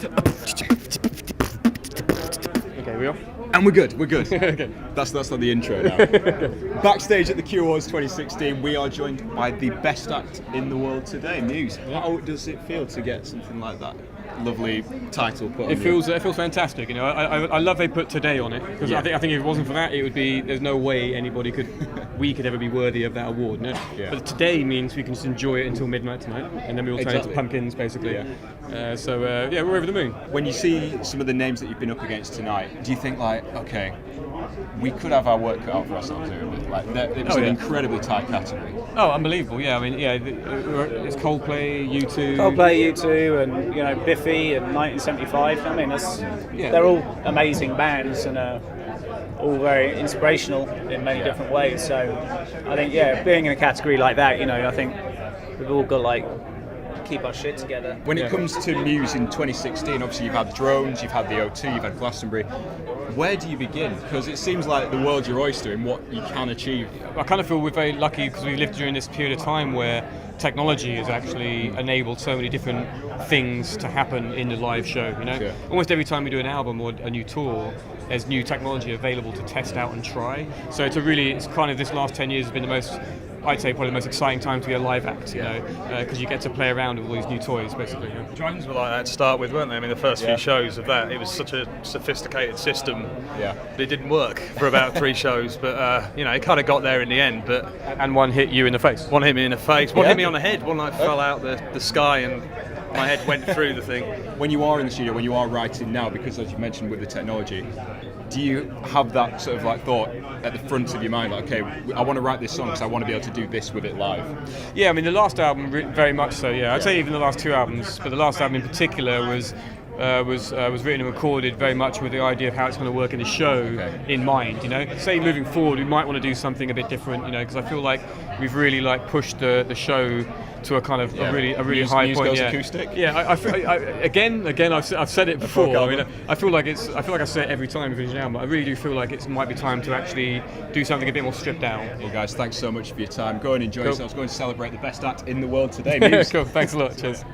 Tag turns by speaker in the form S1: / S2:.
S1: Okay, we off?
S2: And we're good.
S1: Okay.
S2: That's not the intro now. Backstage at the Q Awards 2016, we are joined by the best act in the world today, Muse. How does it feel to get something like that lovely title put on
S1: It feels fantastic. You know, I love they put today on it because I think if it wasn't for that, it would be there's no way we could ever be worthy of that award. No?
S2: Yeah.
S1: But today means we can just enjoy it until midnight tonight, and then we will turn into pumpkins basically.
S2: Yeah.
S1: So we're over the moon.
S2: When you see some of the names that you've been up against tonight, do you think like, okay, we could have our work cut out for ourselves here? Like, it was an incredibly tight category.
S1: Oh, unbelievable! Yeah, I mean, it's Coldplay,
S3: U2, and Biffy and 1975. I mean, they're all amazing bands and all very inspirational in many different ways. So I think, being in a category like that, I think we've all got keep our shit together.
S2: When it comes to Muse in 2016, obviously you've had Drones, you've had the O2, you've had Glastonbury. Where do you begin? Because it seems like the world's your oyster in what you can achieve.
S1: I kind of feel we're very lucky because we've lived during this period of time where technology has actually enabled so many different things to happen in the live show.
S2: Sure.
S1: Almost every time we do an album or a new tour, there's new technology available to test out and try. So it's kind of this last 10 years has been I'd say probably the most exciting time to be a live act, because you get to play around with all these new toys, basically.
S4: Drones were like that to start with, weren't they? I mean, the first few shows of that, it was such a sophisticated system.
S2: Yeah.
S4: But it didn't work for about 3 shows, but it kind of got there in the end.
S1: And one hit you in the face.
S4: One hit me in the face. One hit me on the head. One fell out the sky and my head went through the thing.
S2: When you are in the studio, when you are writing now, because as you mentioned with the technology, do you have that sort of thought at the front of your mind, okay, I want to write this song because I want to be able to do this with it live?
S1: Yeah, I mean the last album very much so. Yeah, I'd say even the last 2 albums, but the last album in particular was written and recorded very much with the idea of how it's going to work in the show in mind. Say moving forward, we might want to do something a bit different. Because I feel like we've really pushed the show to a kind of a really high
S2: Muse
S1: point.
S2: Goes acoustic.
S1: Yeah, again, I've said it before. I mean, I feel like I say it every time we finish an album. I really do feel like it might be time to actually do something a bit more stripped down.
S2: Well, guys, thanks so much for your time. Go and enjoy yourselves. Go and celebrate the best act in the world today, Muse.
S1: Cool. Thanks a lot. Cheers.